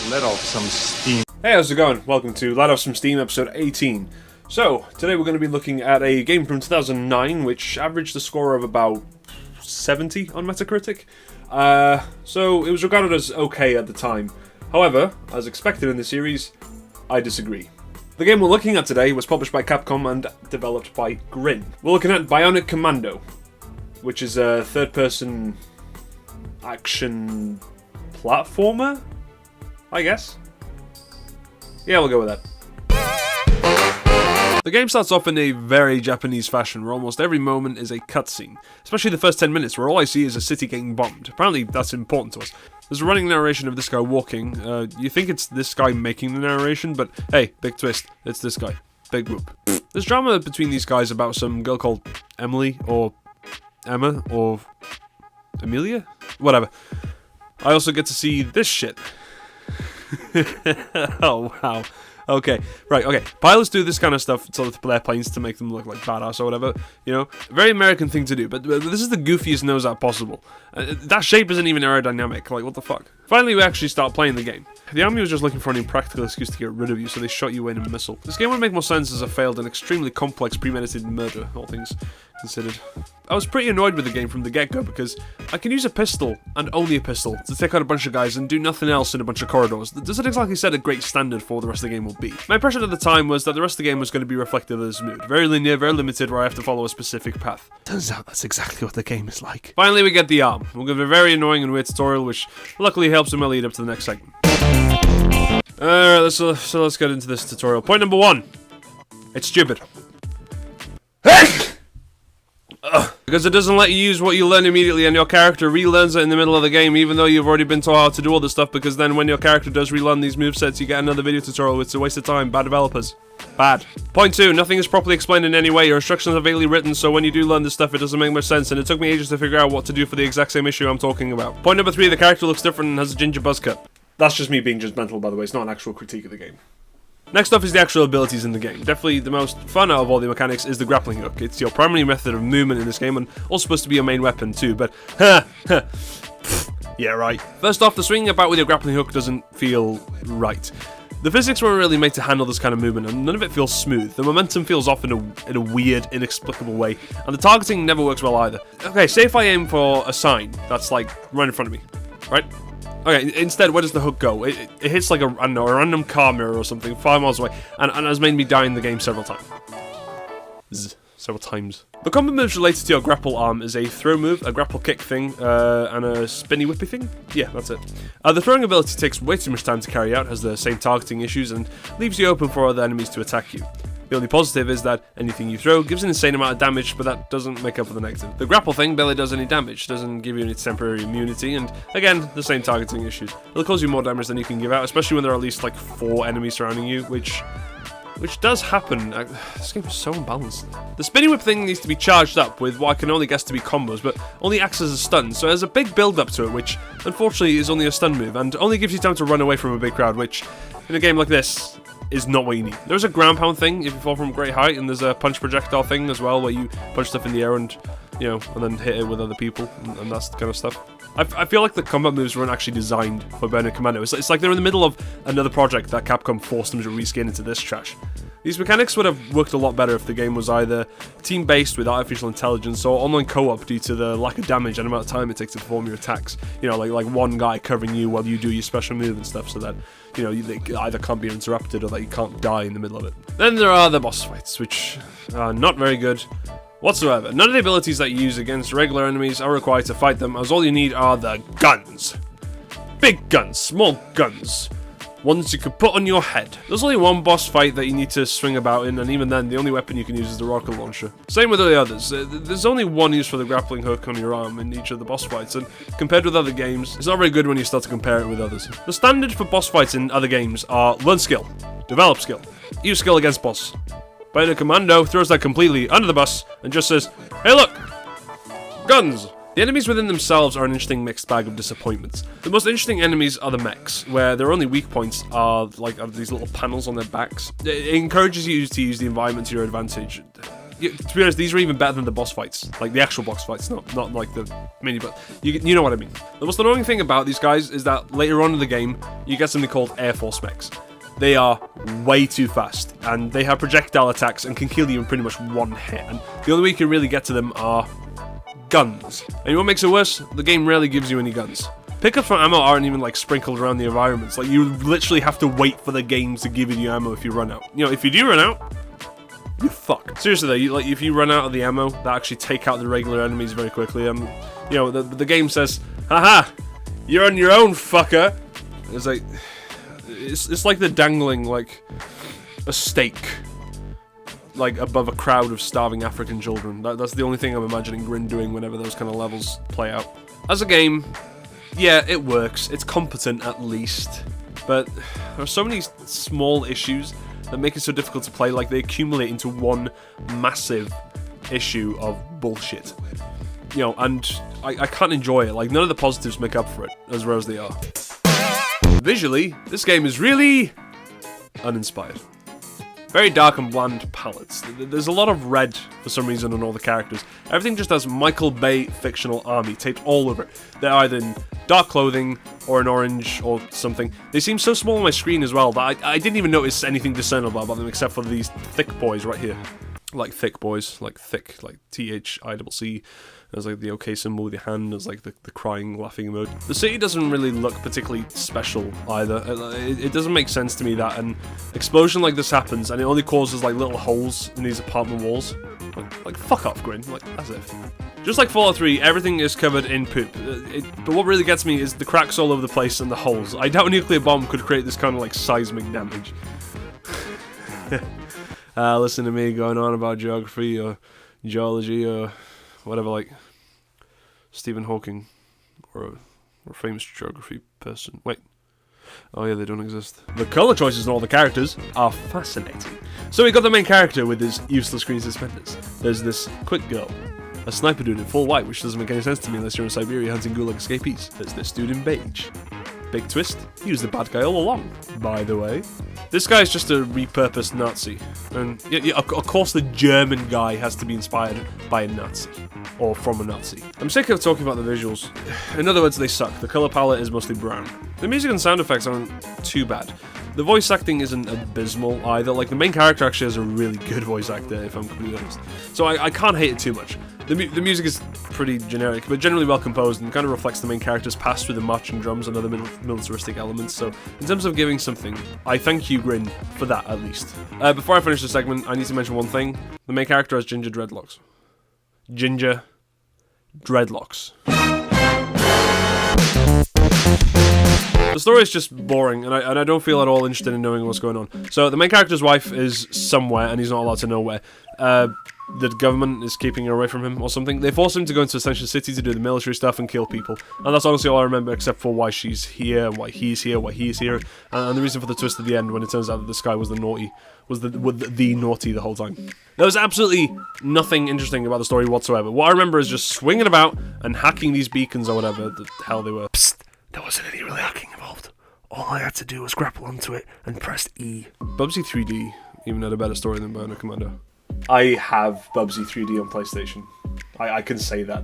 Let off some steam. Hey, how's it going? Welcome to Let Off Some Steam episode 18. So, today we're going to be looking at a game from 2009 which averaged a score of about 70 on Metacritic. So it was regarded as okay at the time. However, as expected in the series, I disagree. The game we're looking at today was published by Capcom and developed by Grin. We're looking at Bionic Commando, which is a third-person action platformer, I guess? Yeah, we'll go with that. The game starts off in a very Japanese fashion, where almost every moment is a cutscene, especially the first 10 minutes, where all I see is a city getting bombed. Apparently, that's important to us. There's a running narration of this guy walking. You think it's this guy making the narration, but hey, big twist, it's this guy. Big whoop. There's drama between these guys about some girl called Emily, or Emma, or Amelia? Whatever. I also get to see this shit. Oh, wow. Okay, right, okay. Pilots do this kind of stuff to their planes to make them look like badass or whatever, you know? Very American thing to do, but this is the goofiest nose app possible. That shape isn't even aerodynamic, like, what the fuck? Finally, we actually start playing the game. The army was just looking for an impractical excuse to get rid of you, so they shot you in a missile. This game would make more sense as a failed and extremely complex premeditated murder, all things considered. I was pretty annoyed with the game from the get-go because I can use a pistol, and only a pistol, to take out a bunch of guys and do nothing else in a bunch of corridors. That doesn't exactly set a great standard for what the rest of the game will be. My impression at the time was that the rest of the game was going to be reflective of this mood. Very linear, very limited, where I have to follow a specific path. Turns out that's exactly what the game is like. Finally, we get the arm. We'll give a very annoying and weird tutorial, which luckily helps in my lead up to the next segment. Alright, so let's get into this tutorial. Point number 1. It's stupid. Because it doesn't let you use what you learn immediately, and your character relearns it in the middle of the game, even though you've already been taught how to do all this stuff, because then when your character does relearn these movesets, you get another video tutorial. It's a waste of time. Bad developers. Bad. Point 2, nothing is properly explained in any way. Your instructions are vaguely written, so when you do learn this stuff, it doesn't make much sense, and it took me ages to figure out what to do for the exact same issue I'm talking about. Point number 3, the character looks different and has a ginger buzz cut. That's just me being judgmental, by the way. It's not an actual critique of the game. Next up is the actual abilities in the game. Definitely the most fun out of all the mechanics is the grappling hook. It's your primary method of movement in this game, and also supposed to be your main weapon too, but yeah, right. First off, the swinging about with your grappling hook doesn't feel right. The physics weren't really made to handle this kind of movement, and none of it feels smooth. The momentum feels off in a weird, inexplicable way, and the targeting never works well either. Okay, say if I aim for a sign that's like right in front of me, right? Okay, instead, where does the hook go? It hits like a random car mirror or something 5 miles away, and has made me die in the game several times. The combo moves related to your grapple arm is a throw move, a grapple kick thing, and a spinny whippy thing? Yeah, that's it. The throwing ability takes way too much time to carry out, has the same targeting issues, and leaves you open for other enemies to attack you. The only positive is that anything you throw gives an insane amount of damage, but that doesn't make up for the negative. The grapple thing barely does any damage, doesn't give you any temporary immunity, and again, the same targeting issues. It'll cause you more damage than you can give out, especially when there are at least like 4 enemies surrounding you, which does happen. This game is so unbalanced. The spinning whip thing needs to be charged up with what I can only guess to be combos, but only acts as a stun, so there's a big build up to it, which unfortunately is only a stun move, and only gives you time to run away from a big crowd, which in a game like this is not what you need. There's a ground pound thing if you fall from great height, and there's a punch projectile thing as well, where you punch stuff in the air and, you know, and then hit it with other people, and that's the kind of stuff. I feel like the combat moves weren't actually designed for Bionic Commando. It's like they're in the middle of another project that Capcom forced them to reskin into this trash. These mechanics would have worked a lot better if the game was either team-based with artificial intelligence or online co-op due to the lack of damage and amount of time it takes to perform your attacks. You know, like one guy covering you while you do your special move and stuff, so that, you know, they either can't be interrupted or that you can't die in the middle of it. Then there are the boss fights, which are not very good whatsoever. None of the abilities that you use against regular enemies are required to fight them, as all you need are the guns. Big guns, small guns, ones you can put on your head. There's only one boss fight that you need to swing about in, and even then, the only weapon you can use is the rocket launcher. Same with the others. There's only one use for the grappling hook on your arm in each of the boss fights, and compared with other games, it's not very good when you start to compare it with others. The standard for boss fights in other games are learn skill, develop skill, use skill against boss. Bionic Commando throws that completely under the bus and just says, hey look, guns! The enemies within themselves are an interesting mixed bag of disappointments. The most interesting enemies are the mechs, where their only weak points are these little panels on their backs. It encourages you to use the environment to your advantage. to be honest, these are even better than the boss fights, like the actual boss fights, not like the mini. But you know what I mean. The most annoying thing about these guys is that later on in the game, you get something called Air Force mechs. They are way too fast, and they have projectile attacks and can kill you in pretty much one hit. And the only way you can really get to them are guns. And what makes it worse? The game rarely gives you any guns. Pickups for ammo aren't even like sprinkled around the environments. Like, you literally have to wait for the game to give you the ammo if you run out. You know, if you do run out, you fuck. Seriously though, if you run out of the ammo, that actually take out the regular enemies very quickly. You know, the game says, haha, you're on your own, fucker. It's like, it's like they're dangling like a steak like above a crowd of starving African children. That's the only thing I'm imagining Grin doing whenever those kind of levels play out. As a game, yeah, it works. It's competent at least, but there are so many small issues that make it so difficult to play. Like, they accumulate into one massive issue of bullshit. You know, and I can't enjoy it. Like, none of the positives make up for it, as rare as they are. Visually, this game is really uninspired. Very dark and bland palettes. There's a lot of red for some reason on all the characters. Everything just has Michael Bay fictional army taped all over it. They're either in dark clothing or in orange or something. They seem so small on my screen as well that I didn't even notice anything discernible about them except for these thick boys right here. Like thick boys, like thick, like THICC. There's like the OK symbol with your hand. There's like the crying, laughing emoji. The city doesn't really look particularly special either. It doesn't make sense to me that an explosion like this happens and it only causes like little holes in these apartment walls. Like fuck off, Grin. Like, as if. Just like Fallout 3, everything is covered in poop. But what really gets me is the cracks all over the place and the holes. I doubt a nuclear bomb could create this kind of like seismic damage. Listen to me going on about geography or geology or whatever, like Stephen Hawking or a famous geography person. Wait. Oh yeah, they don't exist. The colour choices in all the characters are fascinating. So we got the main character with his useless green suspenders. There's this quick girl, a sniper dude in full white, which doesn't make any sense to me unless you're in Siberia hunting gulag escapees. There's this dude in beige. Big twist, he was the bad guy all along, by the way. This guy's just a repurposed Nazi. And yeah, of course the German guy has to be inspired by a Nazi. Or from a Nazi. I'm sick of talking about the visuals. In other words, they suck. The colour palette is mostly brown. The music and sound effects aren't too bad. The voice acting isn't abysmal either. Like, the main character actually has a really good voice actor, if I'm completely honest. So I can't hate it too much. The music is pretty generic, but generally well composed and kind of reflects the main character's past through the marching drums and other militaristic elements. So, in terms of giving something, I thank you, Grin, for that at least. Before I finish the segment, I need to mention one thing. The main character has ginger dreadlocks. Ginger dreadlocks. The story is just boring, and I don't feel at all interested in knowing what's going on. So, the main character's wife is somewhere, and he's not allowed to know where. The government is keeping her away from him or something. They force him to go into Ascension City to do the military stuff and kill people. And that's honestly all I remember, except for why she's here, why he's here, why he's here. And the reason for the twist at the end when it turns out that this guy was the naughty the whole time. There was absolutely nothing interesting about the story whatsoever. What I remember is just swinging about and hacking these beacons or whatever the hell they were. Psst, there wasn't any really hacking involved. All I had to do was grapple onto it and press E. Bubsy 3D even had a better story than Bionic Commando. I have Bubsy 3D on PlayStation. I can say that.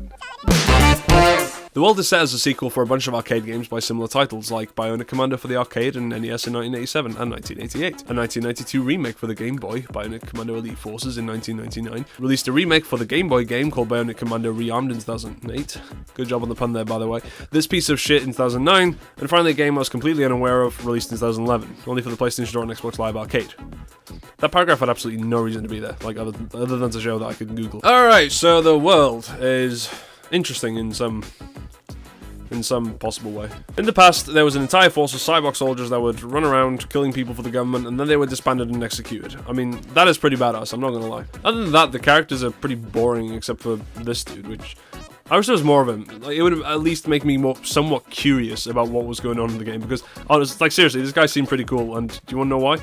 The world is set as a sequel for a bunch of arcade games by similar titles, like Bionic Commando for the arcade and NES in 1987 and 1988. A 1992 remake for the Game Boy, Bionic Commando Elite Forces in 1999. Released a remake for the Game Boy game called Bionic Commando Rearmed in 2008. Good job on the pun there, by the way. This piece of shit in 2009, and finally a game I was completely unaware of, released in 2011, only for the PlayStation Store and Xbox Live Arcade. That paragraph had absolutely no reason to be there, like other than to show that I could Google. Alright, so the world is interesting in some possible way. In the past, there was an entire force of cyborg soldiers that would run around killing people for the government, and then they were disbanded and executed. I mean, that is pretty badass, I'm not gonna lie. Other than that, the characters are pretty boring, except for this dude, which I wish there was more of him. Like, it would at least make me somewhat curious about what was going on in the game, because, honestly, like, seriously, this guy seemed pretty cool, and do you wanna know why?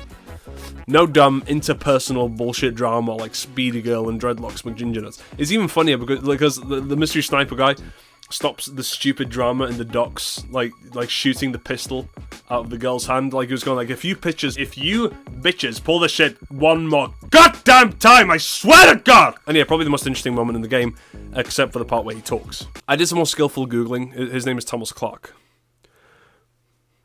No dumb interpersonal bullshit drama like Speedy Girl and Dreadlocks McGingernuts. It's even funnier because the mystery sniper guy stops the stupid drama in the docks, like shooting the pistol out of the girl's hand. Like, he was going like, if you bitches pull this shit one more goddamn time, I swear to God! And yeah, probably the most interesting moment in the game, except for the part where he talks. I did some more skillful Googling. His name is Thomas Clark.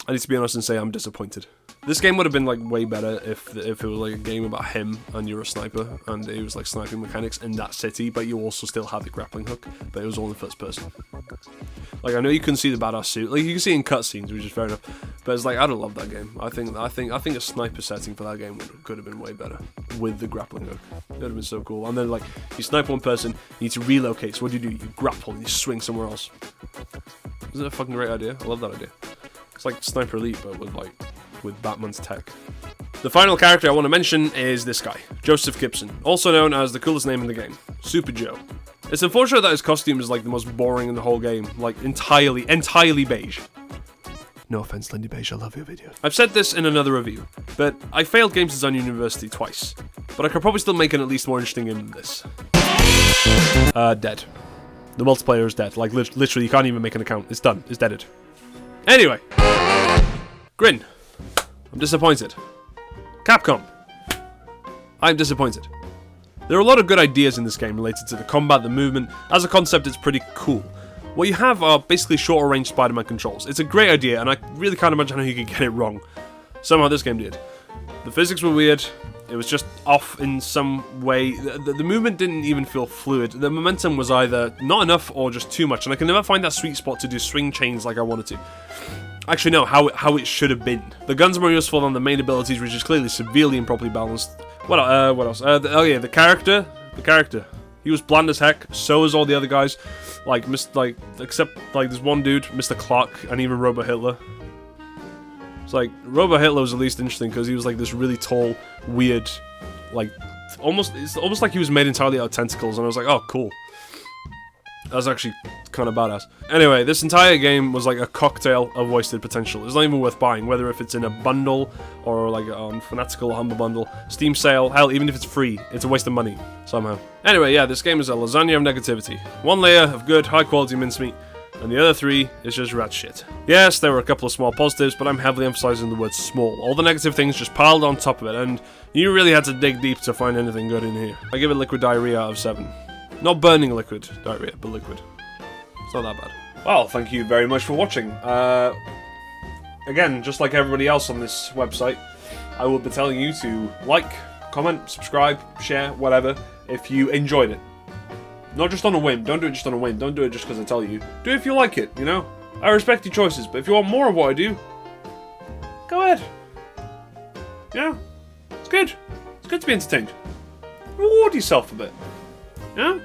I need to be honest and say I'm disappointed. This game would have been like way better if it was like a game about him and you're a sniper and it was like sniping mechanics in that city, but you also still had the grappling hook, but it was all in first person. Like, I know you couldn't see the badass suit, like you can see it in cutscenes, which is fair enough, but it's like, I don't love that game. I think a sniper setting for that game could have been way better with the grappling hook. It would have been so cool. And then like you snipe one person, you need to relocate. So what do? You grapple and you swing somewhere else. Isn't that a fucking great idea? I love that idea. It's like Sniper Elite, but with Batman's tech. The final character I want to mention is this guy, Joseph Gibson, also known as the coolest name in the game, Super Joe. It's unfortunate that his costume is like the most boring in the whole game, like entirely beige. No offense, Lindy Beige, I love your video. I've said this in another review, but I failed Games Design University twice, but I could probably still make it at least more interesting in this. Dead. The multiplayer is dead. Like, literally, you can't even make an account. It's done. It's deaded. Anyway. Grin. I'm disappointed. Capcom. I'm disappointed. There are a lot of good ideas in this game related to the combat, the movement. As a concept, it's pretty cool. What you have are basically shorter range Spider-Man controls. It's a great idea, and I really can't imagine how you could get it wrong. Somehow this game did. The physics were weird. It was just off in some way. The movement didn't even feel fluid. The momentum was either not enough or just too much, and I can never find that sweet spot to do swing chains like I wanted to. Actually, no, how it should have been. The guns are more useful than the main abilities, which is clearly severely improperly balanced. What else? Oh yeah, the character. He was bland as heck. So is all the other guys. Except there's one dude, Mr. Clark, and even Robo Hitler. It's like, Robo Hitler was the least interesting because he was like this really tall, weird, like, it's almost like he was made entirely out of tentacles, and I was like, oh, cool. That was actually kind of badass. Anyway, this entire game was like a cocktail of wasted potential. It's not even worth buying, whether if it's in a bundle or like on Fanatical or Humble Bundle, Steam sale, hell, even if it's free, it's a waste of money, somehow. Anyway, yeah, this game is a lasagna of negativity. One layer of good, high-quality mincemeat, and the other three is just rat shit. Yes, there were a couple of small positives, but I'm heavily emphasizing the word small. All the negative things just piled on top of it, and you really had to dig deep to find anything good in here. I give it liquid diarrhea out of 7. Not burning liquid diarrhea, but liquid. It's not that bad. Well, thank you very much for watching. Again, just like everybody else on this website, I will be telling you to like, comment, subscribe, share, whatever, if you enjoyed it. Not just on a whim. Don't do it just on a whim. Don't do it just because I tell you. Do it if you like it, you know? I respect your choices, but if you want more of what I do, go ahead. Yeah? It's good. It's good to be entertained. Reward yourself a bit. Yeah?